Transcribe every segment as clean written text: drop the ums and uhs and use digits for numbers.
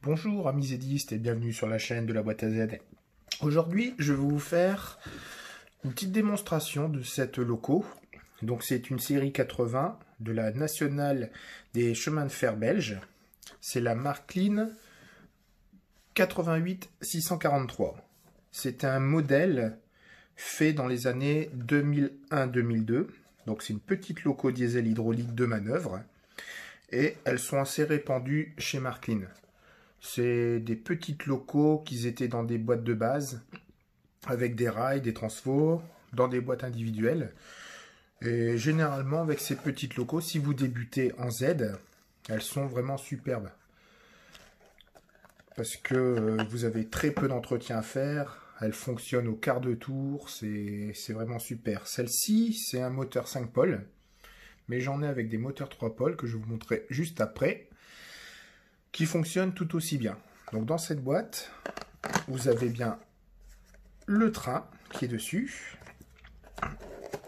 Bonjour amis zédistes et bienvenue sur la chaîne de la boîte à Z. Aujourd'hui, je vais vous faire une petite démonstration de cette loco. Donc c'est une série 80 de la nationale des chemins de fer belges. C'est la Markline 88 643. C'est un modèle fait dans les années 2001-2002. Donc c'est une petite loco diesel hydraulique de manœuvre. Et elles sont assez répandues chez Markline. C'est des petites locaux qui étaient dans des boîtes de base, avec des rails, des transfos, dans des boîtes individuelles. Et généralement, avec ces petites locaux, si vous débutez en Z, elles sont vraiment superbes. Parce que vous avez très peu d'entretien à faire, elles fonctionnent au quart de tour, c'est vraiment super. Celle-ci, c'est un moteur 5 pôles, mais j'en ai avec des moteurs 3 pôles que je vous montrerai juste après, qui fonctionne tout aussi bien. Donc dans cette boîte, vous avez bien le train qui est dessus.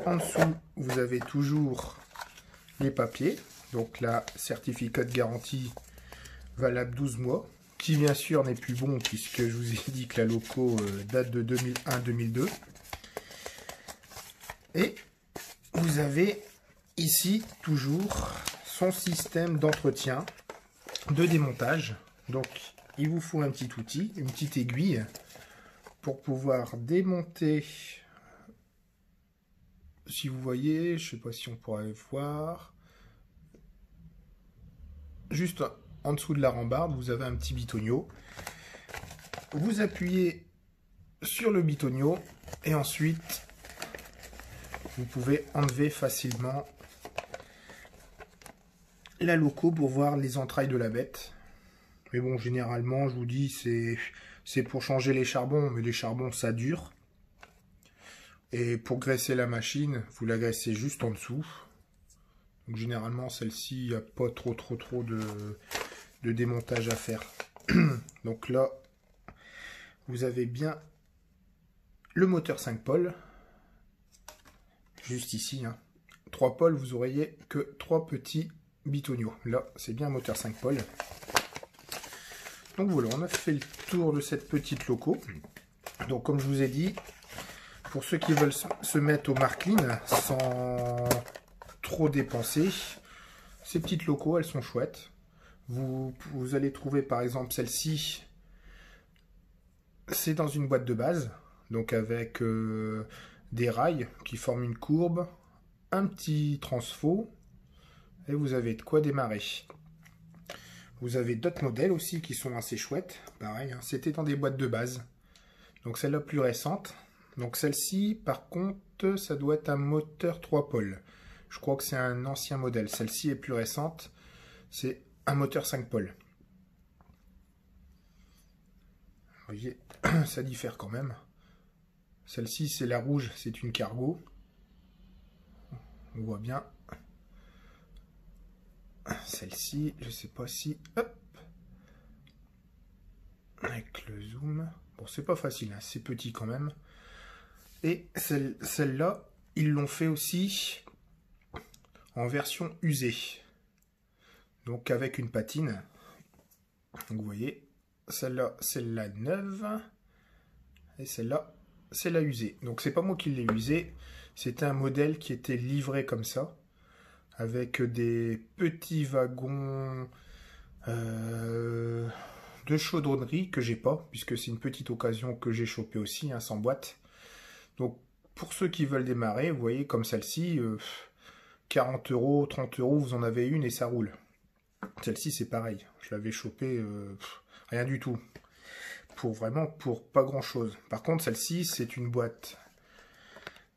En dessous, vous avez toujours les papiers. Donc là, certificat de garantie valable 12 mois, qui bien sûr n'est plus bon puisque je vous ai dit que la loco date de 2001-2002. Et vous avez ici toujours son système d'entretien, de démontage. Donc il vous faut un petit outil, une petite aiguille pour pouvoir démonter. Si vous voyez, je sais pas si on pourrait voir, juste en dessous de la rambarde, vous avez un petit bitonio. Vous appuyez sur le bitonio et ensuite vous pouvez enlever facilement la loco pour voir les entrailles de la bête. Mais bon, généralement, je vous dis, c'est pour changer les charbons, mais les charbons, ça dure. Et pour graisser la machine, vous la graissez juste en dessous. Donc généralement, celle-ci, il n'y a pas trop de démontage à faire. Donc là, vous avez bien le moteur 5 pôles. Juste ici, hein. 3 pôles, vous auriez que 3 petits bitonio. Là, c'est bien un moteur 5 pôles. Donc voilà, on a fait le tour de cette petite loco. Donc comme je vous ai dit, pour ceux qui veulent se mettre au Markline sans trop dépenser, ces petites locos, elles sont chouettes. Vous allez trouver par exemple celle-ci, c'est dans une boîte de base, donc avec des rails qui forment une courbe, un petit transfo, et vous avez de quoi démarrer. Vous avez d'autres modèles aussi qui sont assez chouettes. Pareil, hein, c'était dans des boîtes de base. Donc celle-là plus récente. Donc celle-ci, par contre, ça doit être un moteur 3 pôles. Je crois que c'est un ancien modèle. Celle-ci est plus récente. C'est un moteur 5 pôles. Vous voyez, ça diffère quand même. Celle-ci, c'est la rouge, c'est une cargo. On voit bien. Celle-ci, je sais pas si... Hop, avec le zoom. Bon, c'est pas facile, hein, c'est petit quand même. Et celle-là, ils l'ont fait aussi en version usée. Donc avec une patine. Donc vous voyez, celle-là, c'est la neuve. Et celle-là, c'est la usée. Donc c'est pas moi qui l'ai usée. C'était un modèle qui était livré comme ça, avec des petits wagons de chaudronnerie que j'ai pas, puisque c'est une petite occasion que j'ai chopé aussi, hein, sans boîte. Donc pour ceux qui veulent démarrer, vous voyez, comme celle-ci, 40 €, 30 €, vous en avez une et ça roule. Celle-ci c'est pareil, je l'avais chopé rien du tout. Pour pas grand chose. Par contre celle-ci c'est une boîte.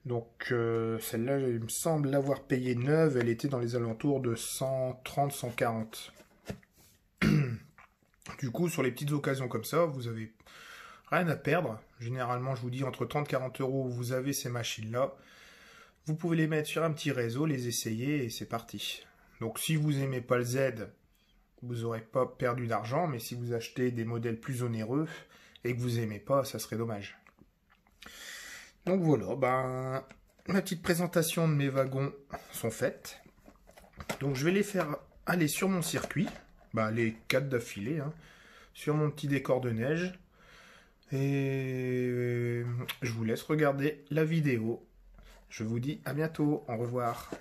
Donc celle-là, il me semble l'avoir payée neuve, elle était dans les alentours de 130, 140. Du coup, sur les petites occasions comme ça, vous avez rien à perdre. Généralement, je vous dis, entre 30 et 40 €, vous avez ces machines-là. Vous pouvez les mettre sur un petit réseau, les essayer et c'est parti. Donc si vous n'aimez pas le Z, vous n'aurez pas perdu d'argent, mais si vous achetez des modèles plus onéreux et que vous n'aimez pas, ça serait dommage. Donc voilà, ben, ma petite présentation de mes wagons sont faites. Donc je vais les faire aller sur mon circuit, ben, les 4 d'affilée, hein. sur mon petit décor de neige. Et je vous laisse regarder la vidéo. Je vous dis à bientôt, au revoir.